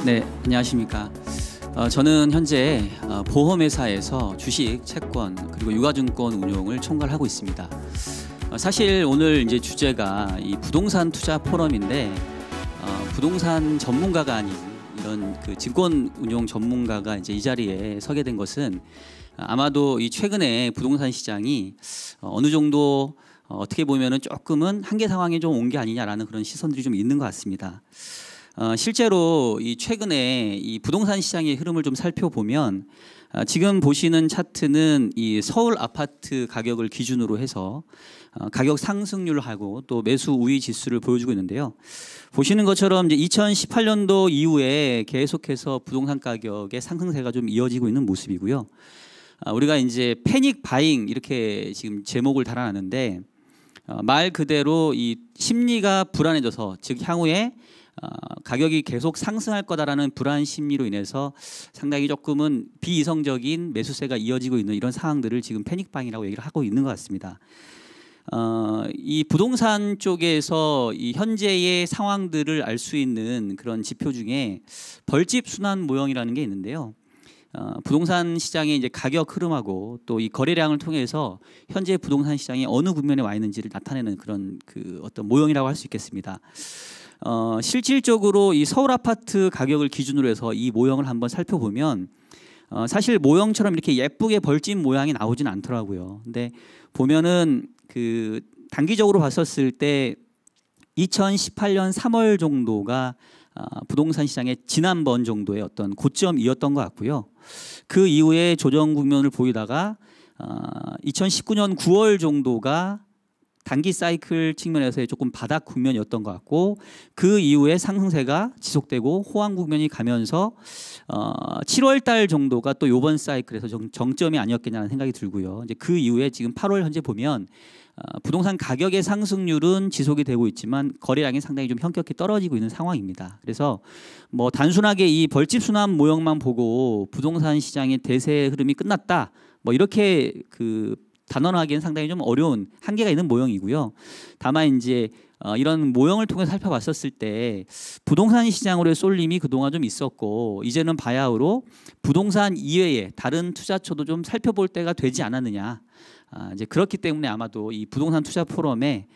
네, 안녕하십니까. 저는 현재 보험회사에서 주식, 채권 그리고 유가증권 운용을 총괄하고 있습니다. 사실 오늘 이제 주제가 이 부동산 투자 포럼인데 부동산 전문가가 아닌 이런 그 증권 운용 전문가가 이제 이 자리에 서게 된 것은 아마도 이 최근에 부동산 시장이 어느 정도 어떻게 보면은 조금은 한계 상황에 좀 온 게 아니냐라는 그런 시선들이 좀 있는 것 같습니다. 실제로 이 최근에 이 부동산 시장의 흐름을 좀 살펴보면 지금 보시는 차트는 이 서울 아파트 가격을 기준으로 해서 가격 상승률하고 또 매수 우위 지수를 보여주고 있는데요. 보시는 것처럼 이제 2018년도 이후에 계속해서 부동산 가격의 상승세가 좀 이어지고 있는 모습이고요. 우리가 이제 패닉 바잉 이렇게 지금 제목을 달아놨는데 말 그대로 이 심리가 불안해져서 즉 향후에 가격이 계속 상승할 거다라는 불안 심리로 인해서 상당히 조금은 비이성적인 매수세가 이어지고 있는 이런 상황들을 지금 패닉바잉이라고 얘기를 하고 있는 것 같습니다. 이 부동산 쪽에서 이 현재의 상황들을 알 수 있는 그런 지표 중에 벌집 순환 모형이라는 게 있는데요. 부동산 시장의 이제 가격 흐름하고 또 이 거래량을 통해서 현재 부동산 시장이 어느 국면에 와 있는지를 나타내는 그런 그 어떤 모형이라고 할 수 있겠습니다. 실질적으로 이 서울 아파트 가격을 기준으로 해서 이 모형을 한번 살펴보면 사실 모형처럼 이렇게 예쁘게 벌집 모양이 나오진 않더라고요. 근데 보면은 그 단기적으로 봤었을 때 2018년 3월 정도가 부동산 시장의 지난번 정도의 어떤 고점이었던 것 같고요. 그 이후에 조정 국면을 보이다가 2019년 9월 정도가 단기 사이클 측면에서의 조금 바닥 국면이었던 것 같고 그 이후에 상승세가 지속되고 호황 국면이 가면서 7월 달 정도가 또 이번 사이클에서 정점이 아니었겠냐는 생각이 들고요. 이제 그 이후에 지금 8월 현재 보면 부동산 가격의 상승률은 지속이 되고 있지만 거래량이 상당히 좀 현격히 떨어지고 있는 상황입니다. 그래서 뭐 단순하게 이 벌집 순환 모형만 보고 부동산 시장의 대세 흐름이 끝났다 뭐 이렇게 그 단언하기엔 상당히 좀 어려운 한계가 있는 모형이고요. 다만 이제 이런 모형을 통해 살펴봤었을 때 부동산 시장으로의 쏠림이 그동안 좀 있었고 이제는 바야흐로 부동산 이외에 다른 투자처도 좀 살펴볼 때가 되지 않았느냐. 이제 그렇기 때문에 아마도 이 부동산 투자 포럼에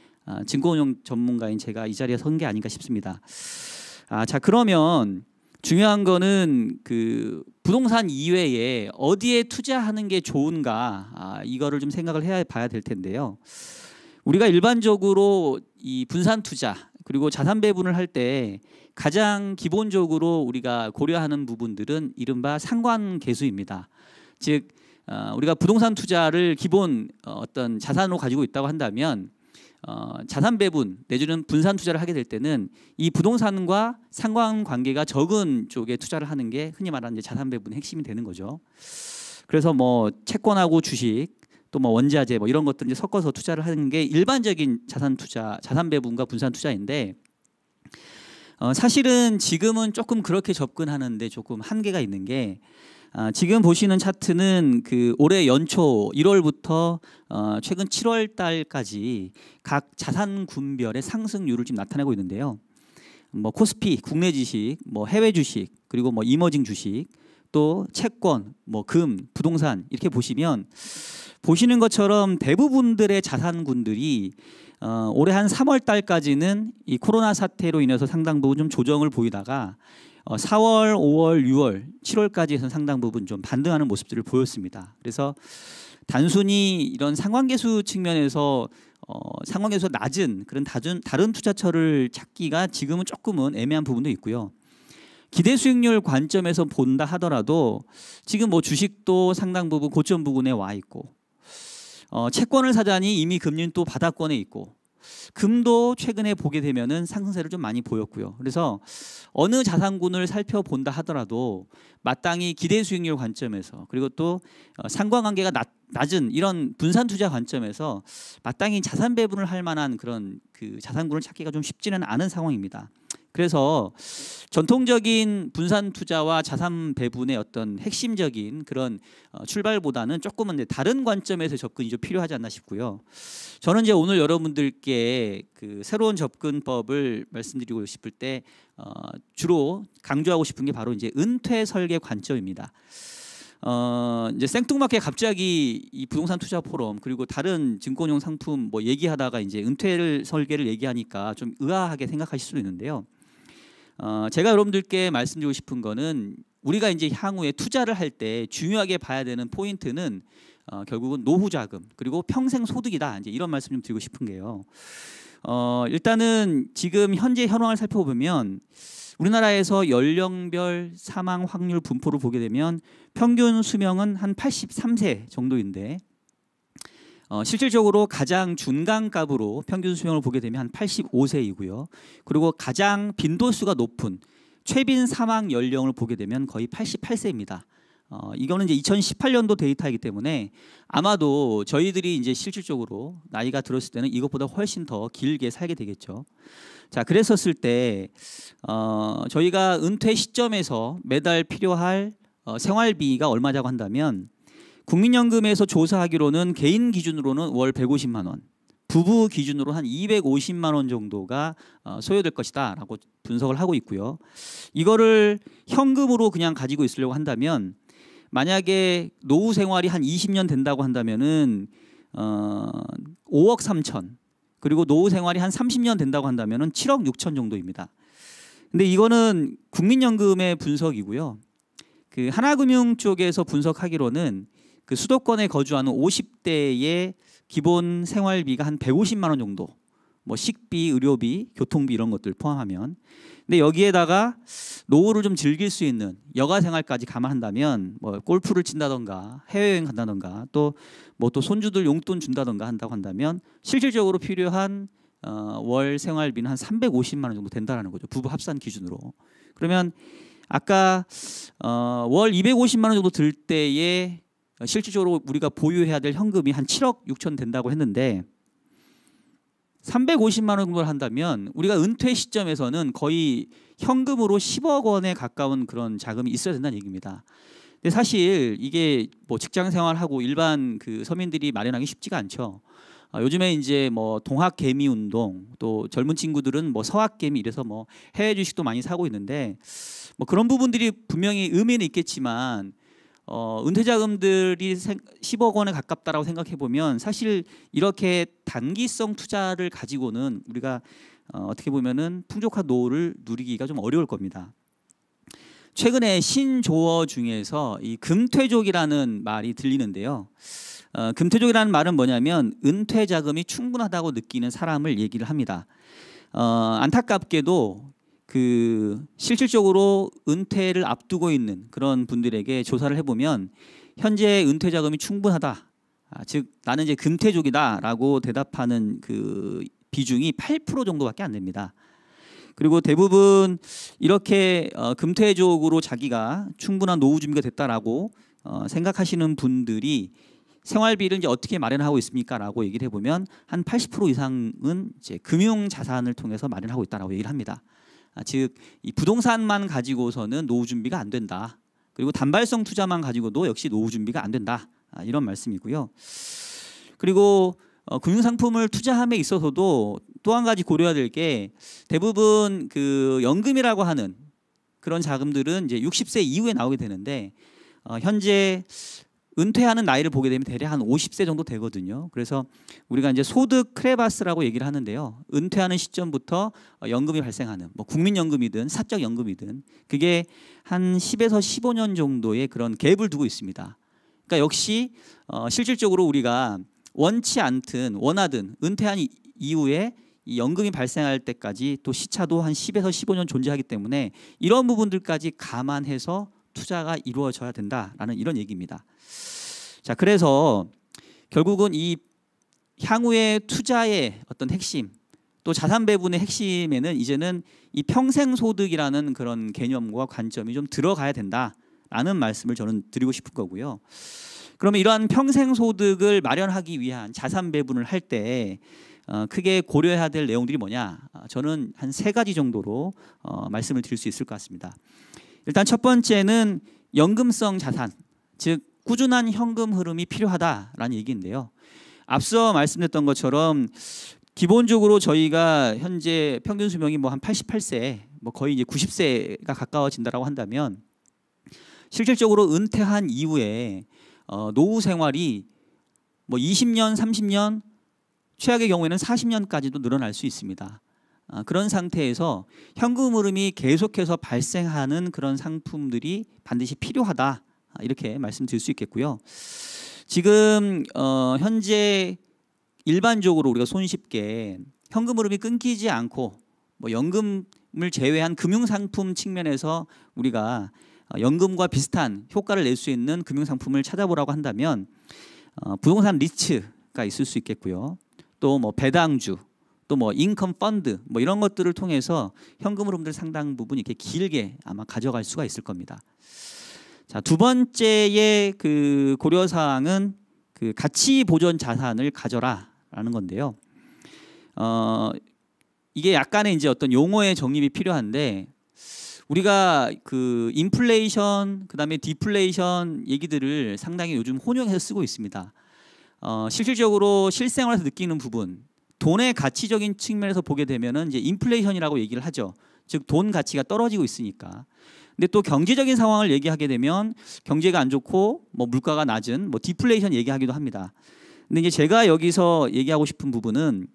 증권운용 전문가인 제가 이 자리에 선 게 아닌가 싶습니다. 자 그러면 중요한 거는 그 부동산 이외에 어디에 투자하는 게 좋은가 이거를 좀 생각을 해 봐야 될 텐데요. 우리가 일반적으로 이 분산 투자 그리고 자산 배분을 할 때 가장 기본적으로 우리가 고려하는 부분들은 이른바 상관계수입니다. 즉 우리가 부동산 투자를 기본 어떤 자산으로 가지고 있다고 한다면 자산 배분 내지는 분산 투자를 하게 될 때는 이 부동산과 상관관계가 적은 쪽에 투자를 하는 게 흔히 말하는 이제 자산 배분의 핵심이 되는 거죠. 그래서 뭐 채권하고 주식 또 뭐 원자재 뭐 이런 것들 이제 섞어서 투자를 하는 게 일반적인 자산 투자, 자산 배분과 분산 투자인데 사실은 지금은 조금 그렇게 접근하는데 조금 한계가 있는 게 지금 보시는 차트는 그 올해 연초 1월부터 최근 7월 달까지 각 자산 군별의 상승률을 지금 나타내고 있는데요. 뭐 코스피, 국내 주식, 뭐 해외 주식, 그리고 뭐 이머징 주식, 또 채권, 뭐 금, 부동산 이렇게 보시면 보시는 것처럼 대부분들의 자산군들이 올해 한 3월 달까지는 이 코로나 사태로 인해서 상당 부분 좀 조정을 보이다가 4월, 5월, 6월, 7월까지 해서 상당 부분 좀 반등하는 모습들을 보였습니다. 그래서 단순히 이런 상관계수 측면에서 상관계수가 낮은 그런 다른 투자처를 찾기가 지금은 조금은 애매한 부분도 있고요. 기대 수익률 관점에서 본다 하더라도 지금 뭐 주식도 상당 부분 고점 부근에 와 있고 채권을 사자니 이미 금리는 또 바닥권에 있고 금도 최근에 보게 되면은 상승세를 좀 많이 보였고요. 그래서 어느 자산군을 살펴본다 하더라도 마땅히 기대 수익률 관점에서 그리고 또 상관관계가 낮은 이런 분산 투자 관점에서 마땅히 자산 배분을 할 만한 그런 그 자산군을 찾기가 좀 쉽지는 않은 상황입니다. 그래서 전통적인 분산 투자와 자산 배분의 어떤 핵심적인 그런 출발보다는 조금은 다른 관점에서 접근이 좀 필요하지 않나 싶고요. 저는 이제 오늘 여러분들께 그 새로운 접근법을 말씀드리고 싶을 때 주로 강조하고 싶은 게 바로 이제 은퇴 설계 관점입니다. 이제 생뚱맞게 갑자기 이 부동산 투자 포럼 그리고 다른 증권용 상품 뭐 얘기하다가 이제 은퇴를 설계를 얘기하니까 좀 의아하게 생각하실 수도 있는데요. 제가 여러분들께 말씀드리고 싶은 거는 우리가 이제 향후에 투자를 할 때 중요하게 봐야 되는 포인트는 결국은 노후 자금 그리고 평생 소득이다. 이제 이런 말씀 좀 드리고 싶은 게요. 일단은 지금 현재 현황을 살펴보면 우리나라에서 연령별 사망 확률 분포를 보게 되면 평균 수명은 한 83세 정도인데 실질적으로 가장 중간값으로 평균 수명을 보게 되면 한 85세이고요. 그리고 가장 빈도수가 높은 최빈 사망 연령을 보게 되면 거의 88세입니다. 이거는 이제 2018년도 데이터이기 때문에 아마도 저희들이 이제 실질적으로 나이가 들었을 때는 이것보다 훨씬 더 길게 살게 되겠죠. 자, 그랬었을 때 저희가 은퇴 시점에서 매달 필요할 생활비가 얼마냐고 한다면 국민연금에서 조사하기로는 개인 기준으로는 월 150만 원, 부부 기준으로 한 250만 원 정도가 소요될 것이다 라고 분석을 하고 있고요. 이거를 현금으로 그냥 가지고 있으려고 한다면 만약에 노후 생활이 한 20년 된다고 한다면은 5억 3천, 그리고 노후 생활이 한 30년 된다고 한다면은 7억 6천 정도입니다. 근데 이거는 국민연금의 분석이고요. 그 하나금융 쪽에서 분석하기로는 그 수도권에 거주하는 50대의 기본 생활비가 한 150만 원 정도, 뭐 식비, 의료비, 교통비 이런 것들 포함하면. 근데 여기에다가 노후를 좀 즐길 수 있는 여가 생활까지 감안한다면 뭐 골프를 친다던가 해외여행 간다던가 또 뭐 또 손주들 용돈 준다던가 한다고 한다면 실질적으로 필요한 월 생활비는 한 350만 원 정도 된다라는 거죠. 부부 합산 기준으로. 그러면 아까 월 250만 원 정도 들 때에 실질적으로 우리가 보유해야 될 현금이 한 7억 6천 된다고 했는데 350만 원 정도를 한다면 우리가 은퇴 시점에서는 거의 현금으로 10억 원에 가까운 그런 자금이 있어야 된다는 얘기입니다. 근데 사실 이게 뭐 직장 생활하고 일반 그 서민들이 마련하기 쉽지가 않죠. 요즘에 이제 뭐 동학 개미 운동, 또 젊은 친구들은 뭐 서학 개미 이래서 뭐 해외 주식도 많이 사고 있는데 뭐 그런 부분들이 분명히 의미는 있겠지만 은퇴 자금들이 10억 원에 가깝다라고 생각해 보면 사실 이렇게 단기성 투자를 가지고는 우리가 어떻게 보면은 풍족한 노후를 누리기가 좀 어려울 겁니다. 최근에 신조어 중에서 이 금퇴족이라는 말이 들리는데요. 금퇴족이라는 말은 뭐냐면 은퇴 자금이 충분하다고 느끼는 사람을 얘기를 합니다. 안타깝게도 그 실질적으로 은퇴를 앞두고 있는 그런 분들에게 조사를 해보면 현재 은퇴 자금이 충분하다, 즉 나는 이제 금퇴족이다라고 대답하는 그 비중이 8% 정도밖에 안 됩니다. 그리고 대부분 이렇게 금퇴족으로 자기가 충분한 노후 준비가 됐다라고 생각하시는 분들이 생활비를 이제 어떻게 마련하고 있습니까라고 얘기를 해보면 한 80% 이상은 이제 금융 자산을 통해서 마련하고 있다라고 얘기를 합니다. 즉 이 부동산만 가지고서는 노후 준비가 안 된다. 그리고 단발성 투자만 가지고도 역시 노후 준비가 안 된다. 이런 말씀이고요. 그리고 금융상품을 투자함에 있어서도 또 한 가지 고려해야 될 게 대부분 그 연금이라고 하는 그런 자금들은 이제 60세 이후에 나오게 되는데 현재 은퇴하는 나이를 보게 되면 대략 한 50세 정도 되거든요. 그래서 우리가 이제 소득 크레바스라고 얘기를 하는데요. 은퇴하는 시점부터 연금이 발생하는 뭐 국민연금이든 사적 연금이든 그게 한 10에서 15년 정도의 그런 갭을 두고 있습니다. 그러니까 역시 실질적으로 우리가 원치 않든 원하든 은퇴한 이후에 이 연금이 발생할 때까지 또 시차도 한 10에서 15년 존재하기 때문에 이런 부분들까지 감안해서 투자가 이루어져야 된다라는 이런 얘기입니다. 자, 그래서 결국은 이 향후의 투자의 어떤 핵심, 또 자산 배분의 핵심에는 이제는 이 평생소득이라는 그런 개념과 관점이 좀 들어가야 된다라는 말씀을 저는 드리고 싶은 거고요. 그러면 이러한 평생소득을 마련하기 위한 자산 배분을 할 때 크게 고려해야 될 내용들이 뭐냐? 저는 한 3가지 정도로 말씀을 드릴 수 있을 것 같습니다. 일단 첫 번째는 연금성 자산, 즉 꾸준한 현금 흐름이 필요하다라는 얘기인데요. 앞서 말씀드렸던 것처럼 기본적으로 저희가 현재 평균 수명이 뭐 한 88세, 뭐 거의 이제 90세가 가까워진다라고 한다면 실질적으로 은퇴한 이후에 노후 생활이 뭐 20년, 30년, 최악의 경우에는 40년까지도 늘어날 수 있습니다. 그런 상태에서 현금 흐름이 계속해서 발생하는 그런 상품들이 반드시 필요하다, 이렇게 말씀드릴 수 있겠고요. 지금 현재 일반적으로 우리가 손쉽게 현금 흐름이 끊기지 않고 뭐 연금을 제외한 금융상품 측면에서 우리가 연금과 비슷한 효과를 낼 수 있는 금융상품을 찾아보라고 한다면 부동산 리츠가 있을 수 있겠고요. 또 뭐 배당주, 또 뭐 인컴 펀드, 뭐 이런 것들을 통해서 현금 흐름들 상당 부분 이렇게 길게 아마 가져갈 수가 있을 겁니다. 자, 두 번째의 그 고려 사항은 그 가치 보존 자산을 가져라라는 건데요. 이게 약간의 이제 어떤 용어의 정립이 필요한데, 우리가 그 인플레이션, 그다음에 디플레이션 얘기들을 상당히 요즘 혼용해서 쓰고 있습니다. 실질적으로 실생활에서 느끼는 부분, 돈의 가치적인 측면에서 보게 되면은 이제 인플레이션이라고 얘기를 하죠. 즉 돈 가치가 떨어지고 있으니까. 근데 또 경제적인 상황을 얘기하게 되면 경제가 안 좋고 뭐 물가가 낮은 뭐 디플레이션 얘기하기도 합니다. 근데 이제 제가 여기서 얘기하고 싶은 부분은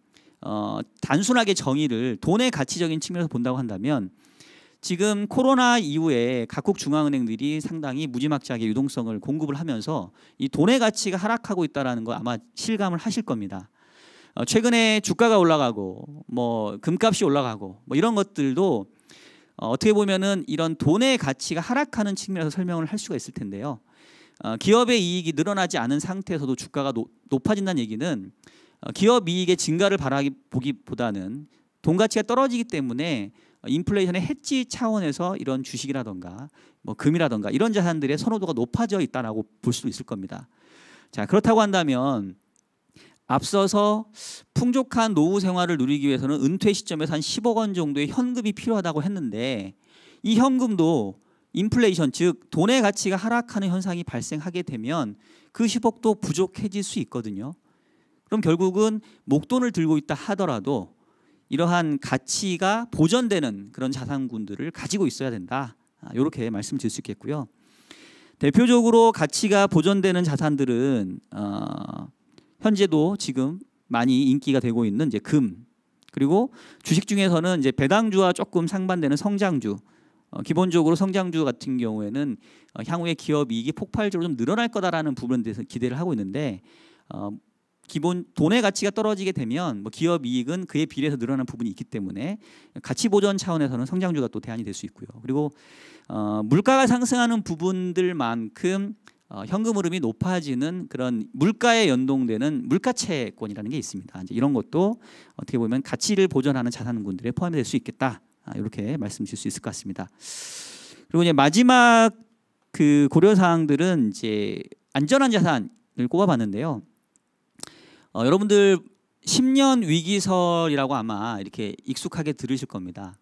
단순하게 정의를 돈의 가치적인 측면에서 본다고 한다면, 지금 코로나 이후에 각국 중앙은행들이 상당히 무지막지하게 유동성을 공급을 하면서 이 돈의 가치가 하락하고 있다는 거 아마 실감을 하실 겁니다. 최근에 주가가 올라가고 뭐 금값이 올라가고 뭐 이런 것들도 어떻게 보면은 이런 돈의 가치가 하락하는 측면에서 설명을 할 수가 있을 텐데요. 기업의 이익이 늘어나지 않은 상태에서도 주가가 높아진다는 얘기는 기업 이익의 증가를 바라보기보다는 돈 가치가 떨어지기 때문에 인플레이션의 해지 차원에서 이런 주식이라던가 뭐 금이라던가 이런 자산들의 선호도가 높아져 있다라고 볼 수 있을 겁니다. 자, 그렇다고 한다면 앞서서 풍족한 노후 생활을 누리기 위해서는 은퇴 시점에서 한 10억 원 정도의 현금이 필요하다고 했는데, 이 현금도 인플레이션, 즉 돈의 가치가 하락하는 현상이 발생하게 되면 그 10억도 부족해질 수 있거든요. 그럼 결국은 목돈을 들고 있다 하더라도 이러한 가치가 보전되는 그런 자산군들을 가지고 있어야 된다, 이렇게 말씀드릴 수 있겠고요. 대표적으로 가치가 보전되는 자산들은 현재도 지금 많이 인기가 되고 있는 이제 금, 그리고 주식 중에서는 이제 배당주와 조금 상반되는 성장주. 기본적으로 성장주 같은 경우에는 향후에 기업 이익이 폭발적으로 좀 늘어날 거다라는 부분에 대해서 기대를 하고 있는데, 기본 돈의 가치가 떨어지게 되면 뭐 기업 이익은 그에 비례해서 늘어나는 부분이 있기 때문에 가치 보전 차원에서는 성장주가 또 대안이 될 수 있고요. 그리고 물가가 상승하는 부분들만큼 현금 흐름이 높아지는 그런 물가에 연동되는 물가채권이라는 게 있습니다. 이제 이런 것도 어떻게 보면 가치를 보전하는 자산군들에 포함이 될 수 있겠다, 이렇게 말씀드릴 수 있을 것 같습니다. 그리고 이제 마지막 그 고려 사항들은 이제 안전한 자산을 꼽아봤는데요. 여러분들 10년 위기설이라고 아마 이렇게 익숙하게 들으실 겁니다.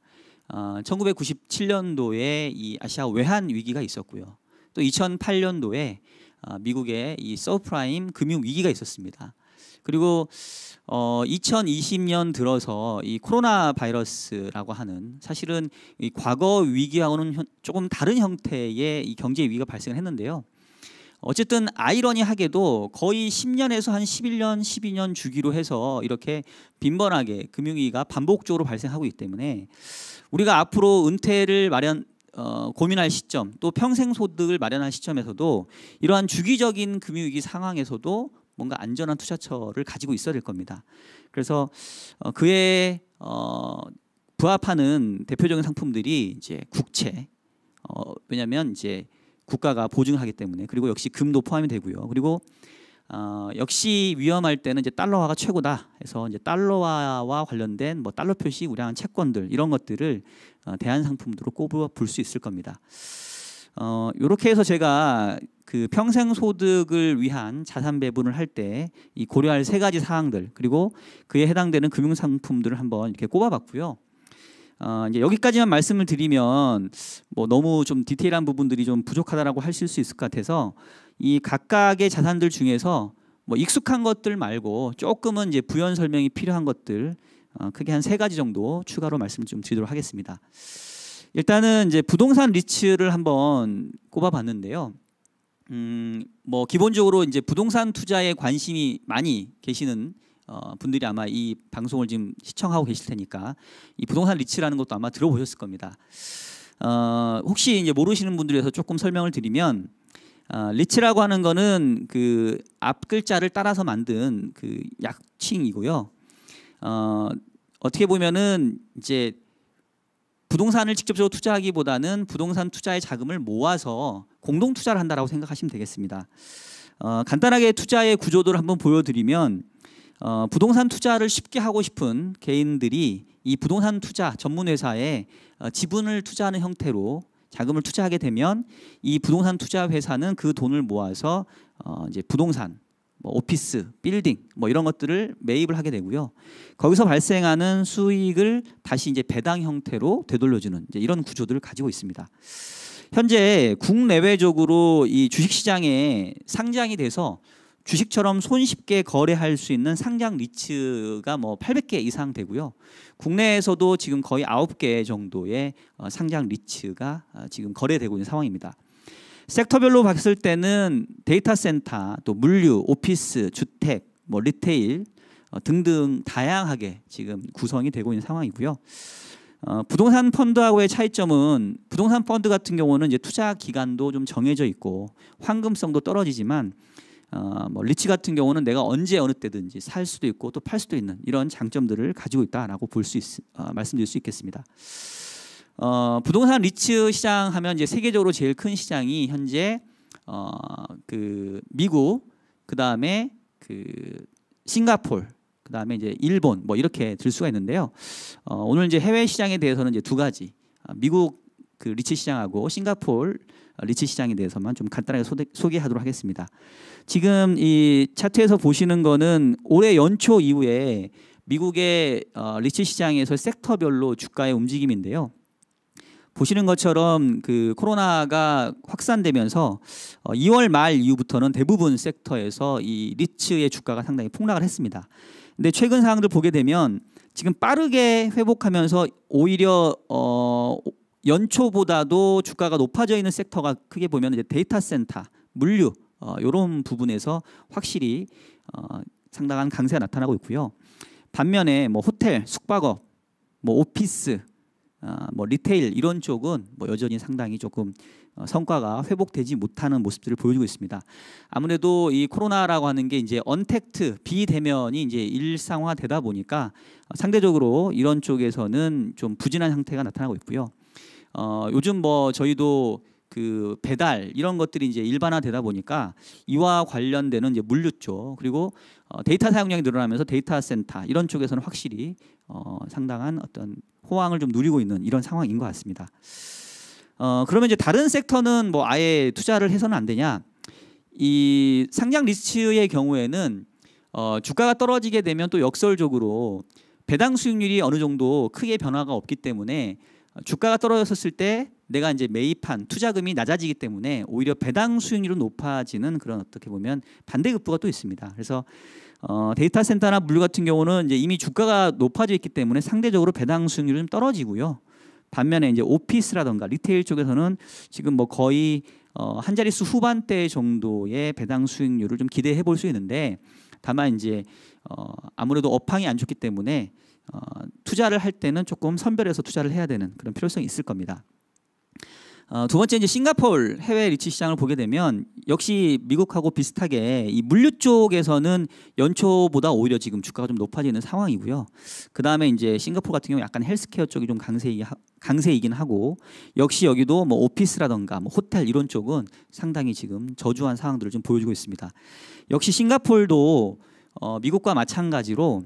1997년도에 이 아시아 외환 위기가 있었고요. 또 2008년도에 미국의 이 서브프라임 금융 위기가 있었습니다. 그리고 2020년 들어서 이 코로나 바이러스라고 하는, 사실은 이 과거 위기하고는 조금 다른 형태의 이 경제 위기가 발생을 했는데요. 어쨌든 아이러니하게도 거의 10년에서 한 11년, 12년 주기로 해서 이렇게 빈번하게 금융위기가 반복적으로 발생하고 있기 때문에 우리가 앞으로 은퇴를 고민할 시점, 또 평생 소득을 마련할 시점에서도 이러한 주기적인 금융위기 상황에서도 뭔가 안전한 투자처를 가지고 있어야 될 겁니다. 그래서 그에 부합하는 대표적인 상품들이 이제 국채, 왜냐하면 이제 국가가 보증하기 때문에, 그리고 역시 금도 포함이 되고요. 그리고 역시 위험할 때는 이제 달러화가 최고다 해서 이제 달러화와 관련된 뭐 달러 표시 우량한 채권들, 이런 것들을 대안 상품으로 꼽아 볼 수 있을 겁니다. 이렇게 해서 제가 그 평생 소득을 위한 자산 배분을 할 때 이 고려할 세 가지 사항들 그리고 그에 해당되는 금융 상품들을 한번 이렇게 꼽아봤고요. 이제 여기까지만 말씀을 드리면 뭐 너무 좀 디테일한 부분들이 좀 부족하다라고 하실 수 있을 것 같아서 이 각각의 자산들 중에서 뭐 익숙한 것들 말고 조금은 이제 부연 설명이 필요한 것들 크게 한 세 가지 정도 추가로 말씀 좀 드리도록 하겠습니다. 일단은 이제 부동산 리츠를 한번 꼽아봤는데요. 뭐 기본적으로 이제 부동산 투자에 관심이 많이 계시는 분들이 아마 이 방송을 지금 시청하고 계실 테니까 이 부동산 리츠라는 것도 아마 들어보셨을 겁니다. 혹시 이제 모르시는 분들에 대해서 조금 설명을 드리면 리츠라고 하는 거는 그 앞 글자를 따라서 만든 그 약칭이고요. 어떻게 보면은 이제 부동산을 직접적으로 투자하기보다는 부동산 투자의 자금을 모아서 공동 투자를 한다라고 생각하시면 되겠습니다. 간단하게 투자의 구조도를 한번 보여드리면 부동산 투자를 쉽게 하고 싶은 개인들이 이 부동산 투자 전문 회사에 지분을 투자하는 형태로 자금을 투자하게 되면 이 부동산 투자 회사는 그 돈을 모아서 이제 부동산, 뭐 오피스, 빌딩 뭐 이런 것들을 매입을 하게 되고요. 거기서 발생하는 수익을 다시 이제 배당 형태로 되돌려주는 이제 이런 구조들을 가지고 있습니다. 현재 국내외적으로 이 주식시장에 상장이 돼서 주식처럼 손쉽게 거래할 수 있는 상장 리츠가 뭐 800개 이상 되고요. 국내에서도 지금 거의 9개 정도의 상장 리츠가 지금 거래되고 있는 상황입니다. 섹터별로 봤을 때는 데이터 센터, 또 물류, 오피스, 주택, 뭐 리테일 등등 다양하게 지금 구성이 되고 있는 상황이고요. 부동산 펀드하고의 차이점은 부동산 펀드 같은 경우는 이제 투자 기간도 좀 정해져 있고 황금성도 떨어지지만 뭐 리츠 같은 경우는 내가 언제 어느 때든지 살 수도 있고 또 팔 수도 있는 이런 장점들을 가지고 있다라고 말씀드릴 수 있겠습니다. 부동산 리츠 시장 하면 이제 세계적으로 제일 큰 시장이 현재 그 미국, 그 다음에 그 싱가폴, 그 다음에 이제 일본 뭐 이렇게 들 수가 있는데요. 오늘 이제 해외 시장에 대해서는 이제 두 가지, 미국 그 리츠 시장하고 싱가폴 리츠 시장에 대해서만 좀 간단하게 소개하도록 하겠습니다. 지금 이 차트에서 보시는 거는 올해 연초 이후에 미국의 리츠 시장에서 섹터별로 주가의 움직임인데요. 보시는 것처럼 그 코로나가 확산되면서 2월 말 이후부터는 대부분 섹터에서 이 리츠의 주가가 상당히 폭락을 했습니다. 근데 최근 상황들 보게 되면 지금 빠르게 회복하면서 오히려 연초보다도 주가가 높아져 있는 섹터가 크게 보면 이제 데이터 센터, 물류 이런 부분에서 확실히 상당한 강세가 나타나고 있고요. 반면에 뭐 호텔, 숙박업, 뭐 오피스, 뭐 리테일 이런 쪽은 뭐 여전히 상당히 조금 성과가 회복되지 못하는 모습들을 보여주고 있습니다. 아무래도 이 코로나라고 하는 게 이제 언택트 비대면이 이제 일상화되다 보니까 상대적으로 이런 쪽에서는 좀 부진한 상태가 나타나고 있고요. 요즘 뭐 저희도 그 배달 이런 것들이 이제 일반화되다 보니까 이와 관련되는 이제 물류 쪽 그리고 데이터 사용량이 늘어나면서 데이터 센터 이런 쪽에서는 확실히 상당한 어떤 호황을 좀 누리고 있는 이런 상황인 것 같습니다. 그러면 이제 다른 섹터는 뭐 아예 투자를 해서는 안 되냐? 이 상장 리츠의 경우에는 주가가 떨어지게 되면 또 역설적으로 배당 수익률이 어느 정도 크게 변화가 없기 때문에 주가가 떨어졌을 때 내가 이제 매입한 투자금이 낮아지기 때문에 오히려 배당 수익률은 높아지는 그런 어떻게 보면 반대급부가 또 있습니다. 그래서 데이터 센터나 물류 같은 경우는 이제 이미 주가가 높아져 있기 때문에 상대적으로 배당 수익률이 좀 떨어지고요. 반면에 이제 오피스라던가 리테일 쪽에서는 지금 뭐 거의 한 자릿수 후반대 정도의 배당 수익률을 좀 기대해 볼 수 있는데 다만 이제 아무래도 업황이 안 좋기 때문에 투자를 할 때는 조금 선별해서 투자를 해야 되는 그런 필요성이 있을 겁니다. 두 번째 이제 싱가포르 해외 리츠 시장을 보게 되면 역시 미국하고 비슷하게 이 물류 쪽에서는 연초보다 오히려 지금 주가가 좀 높아지는 상황이고요. 그 다음에 이제 싱가포르 같은 경우 약간 헬스케어 쪽이 좀 강세이긴 하고 역시 여기도 뭐 오피스라던가 뭐 호텔 이런 쪽은 상당히 지금 저조한 상황들을 좀 보여주고 있습니다. 역시 싱가포르도 미국과 마찬가지로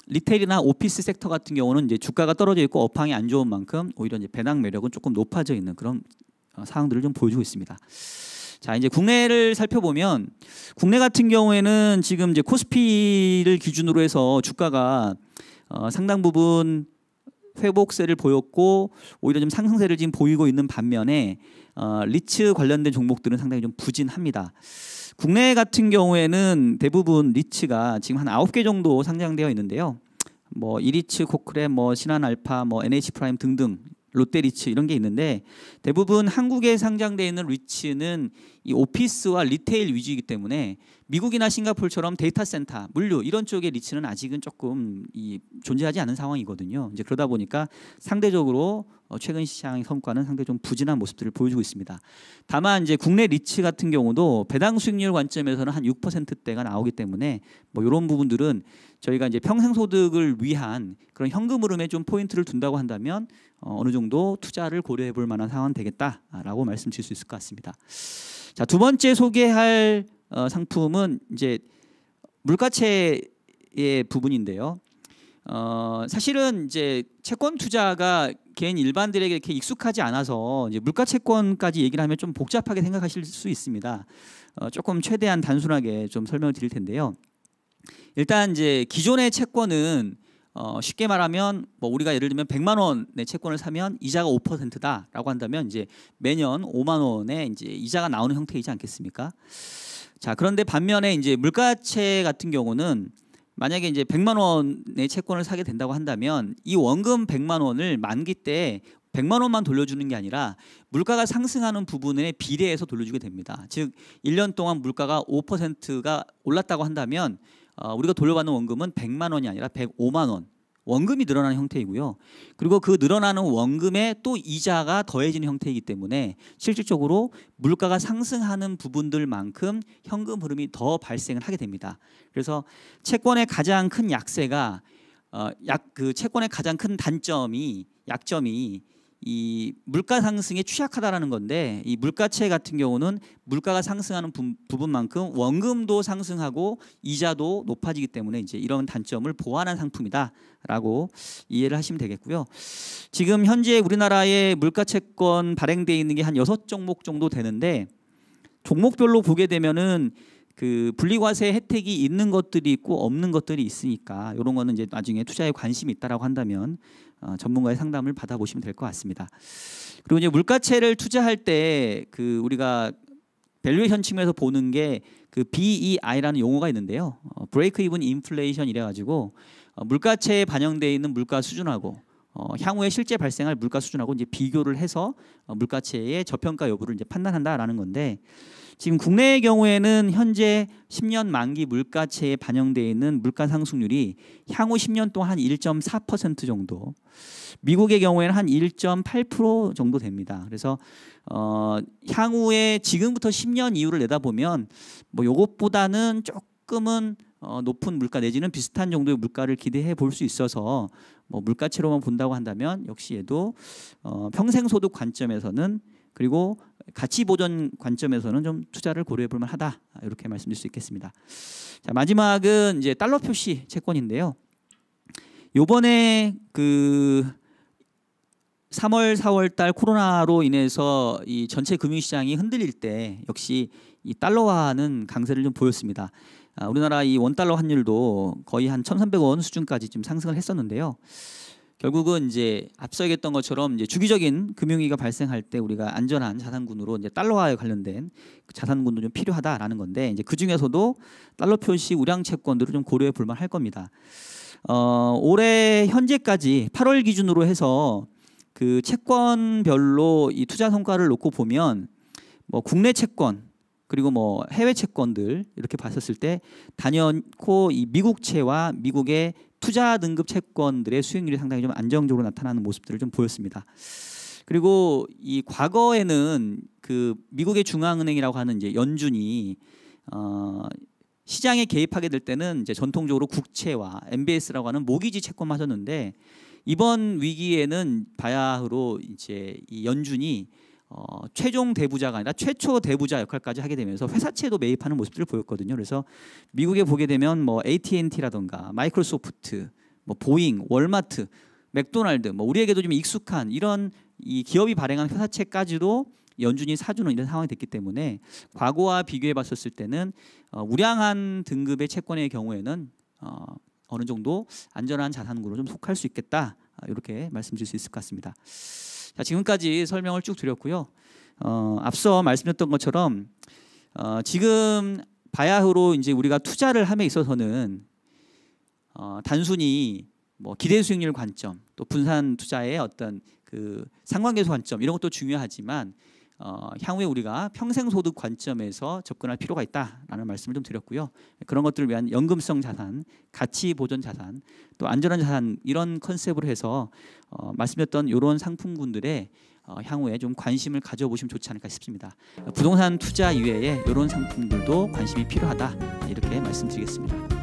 리테일이나 오피스 섹터 같은 경우는 이제 주가가 떨어져 있고 업황이 안 좋은 만큼 오히려 이제 배당 매력은 조금 높아져 있는 그런 상황들을 좀 보여주고 있습니다. 자, 이제 국내를 살펴보면 국내 같은 경우에는 지금 이제 코스피를 기준으로 해서 주가가 상당 부분 회복세를 보였고 오히려 좀 상승세를 지금 보이고 있는 반면에 리츠 관련된 종목들은 상당히 좀 부진합니다. 국내 같은 경우에는 대부분 리츠가 지금 한 9개 정도 상장되어 있는데요. 뭐 이리츠, 코크레, 뭐 신한알파, 뭐 NH프라임 등등 롯데리츠 이런 게 있는데 대부분 한국에 상장되어 있는 리츠는 이 오피스와 리테일 위주이기 때문에 미국이나 싱가포르처럼 데이터 센터, 물류 이런 쪽의 리츠는 아직은 조금 존재하지 않은 상황이거든요. 이제 그러다 보니까 상대적으로 최근 시장의 성과는 상당히 좀 부진한 모습들을 보여주고 있습니다. 다만 이제 국내 리츠 같은 경우도 배당 수익률 관점에서는 한 6%대가 나오기 때문에 뭐 이런 부분들은 저희가 이제 평생 소득을 위한 그런 현금 흐름에 좀 포인트를 둔다고 한다면 어느 정도 투자를 고려해 볼 만한 상황은 되겠다라고 말씀드릴 수 있을 것 같습니다. 자, 두 번째 소개할 상품은 이제 물가채의 부분인데요. 사실은 이제 채권 투자가 개인 일반들에게 이렇게 익숙하지 않아서 이제 물가 채권까지 얘기를 하면 좀 복잡하게 생각하실 수 있습니다. 조금 최대한 단순하게 좀 설명을 드릴 텐데요. 일단 이제 기존의 채권은 쉽게 말하면 뭐 우리가 예를 들면 100만 원의 채권을 사면 이자가 5%다라고 한다면 이제 매년 5만 원의 이제 이자가 나오는 형태이지 않겠습니까? 자, 그런데 반면에 이제 물가채 같은 경우는 만약에 이제 100만 원의 채권을 사게 된다고 한다면 이 원금 100만 원을 만기 때 100만 원만 돌려주는 게 아니라 물가가 상승하는 부분에 비례해서 돌려주게 됩니다. 즉 1년 동안 물가가 5%가 올랐다고 한다면 우리가 돌려받는 원금은 100만 원이 아니라 105만 원 원금이 늘어나는 형태이고요. 그리고 그 늘어나는 원금에 또 이자가 더해지는 형태이기 때문에 실질적으로 물가가 상승하는 부분들만큼 현금 흐름이 더 발생을 하게 됩니다. 그래서 채권의 가장 큰 약세가 그 채권의 가장 큰 약점이 이 물가 상승에 취약하다라는 건데 이 물가채 같은 경우는 물가가 상승하는 부분만큼 원금도 상승하고 이자도 높아지기 때문에 이제 이런 단점을 보완한 상품이다라고 이해를 하시면 되겠고요. 지금 현재 우리나라에 물가채권 발행되어 있는 게 한 6종목 정도 되는데 종목별로 보게 되면은 그 분리과세 혜택이 있는 것들이 있고 없는 것들이 있으니까 이런 거는 이제 나중에 투자에 관심이 있다라고 한다면 전문가의 상담을 받아보시면 될 것 같습니다. 그리고 이제 물가채를 투자할 때 그 우리가 밸류에이션 측면에서 보는 게 그 BEI라는 용어가 있는데요. 브레이크 이븐 인플레이션 이래 가지고 물가채에 반영되어 있는 물가 수준하고 향후에 실제 발생할 물가 수준하고 이제 비교를 해서 물가채의 저평가 여부를 이제 판단한다라는 건데 지금 국내의 경우에는 현재 10년 만기 물가채에 반영되어 있는 물가 상승률이 향후 10년 동안 한 1.4% 정도, 미국의 경우에는 한 1.8% 정도 됩니다. 그래서 향후에 지금부터 10년 이후를 내다보면 뭐 요것보다는 조금은 높은 물가 내지는 비슷한 정도의 물가를 기대해 볼 수 있어서 뭐 물가채로만 본다고 한다면 역시 얘도 평생소득 관점에서는 그리고 가치 보전 관점에서는 좀 투자를 고려해 볼 만하다 이렇게 말씀드릴 수 있겠습니다. 자, 마지막은 이제 달러 표시 채권인데요. 요번에 그 3월, 4월 달 코로나로 인해서 이 전체 금융시장이 흔들릴 때 역시 이 달러화는 강세를 좀 보였습니다. 우리나라 이 원달러 환율도 거의 한 1,300원 수준까지 좀 상승을 했었는데요. 결국은 이제 앞서 얘기했던 것처럼 이제 주기적인 금융위기가 발생할 때 우리가 안전한 자산군으로 이제 달러화에 관련된 자산군도 좀 필요하다라는 건데 이제 그 중에서도 달러 표시 우량 채권들을 좀 고려해 볼 만할 겁니다. 올해 현재까지 8월 기준으로 해서 그 채권별로 이 투자 성과를 놓고 보면 뭐 국내 채권 그리고 뭐 해외 채권들 이렇게 봤었을 때 단연코 이 미국채와 미국의 투자 등급 채권들의 수익률이 상당히 좀 안정적으로 나타나는 모습들을 좀 보였습니다. 그리고 이 과거에는 그 미국의 중앙은행이라고 하는 이제 연준이 시장에 개입하게 될 때는 이제 전통적으로 국채와 MBS라고 하는 모기지 채권만 하셨는데 이번 위기에는 바야흐로 이제 이 연준이 최종 대부자가 아니라 최초 대부자 역할까지 하게 되면서 회사채도 매입하는 모습들을 보였거든요. 그래서 미국에 보게 되면 뭐 AT&T라든가 마이크로소프트, 뭐 보잉, 월마트, 맥도날드, 뭐 우리에게도 좀 익숙한 이런 이 기업이 발행한 회사채까지도 연준이 사주는 이런 상황이 됐기 때문에 과거와 비교해 봤었을 때는 우량한 등급의 채권의 경우에는 어느 정도 안전한 자산으로 좀 속할 수 있겠다. 이렇게 말씀드릴 수 있을 것 같습니다. 자, 지금까지 설명을 쭉 드렸고요. 앞서 말씀드렸던 것처럼 지금 바야흐로 이제 우리가 투자를 함에 있어서는 단순히 뭐 기대 수익률 관점, 또 분산 투자의 어떤 그 상관계수 관점 이런 것도 중요하지만 향후에 우리가 평생소득 관점에서 접근할 필요가 있다라는 말씀을 좀 드렸고요. 그런 것들을 위한 연금성 자산, 가치 보존 자산, 또 안전한 자산 이런 컨셉으로 해서 말씀드렸던 이런 상품군들의 향후에 좀 관심을 가져보시면 좋지 않을까 싶습니다. 부동산 투자 이외에 이런 상품들도 관심이 필요하다 이렇게 말씀드리겠습니다.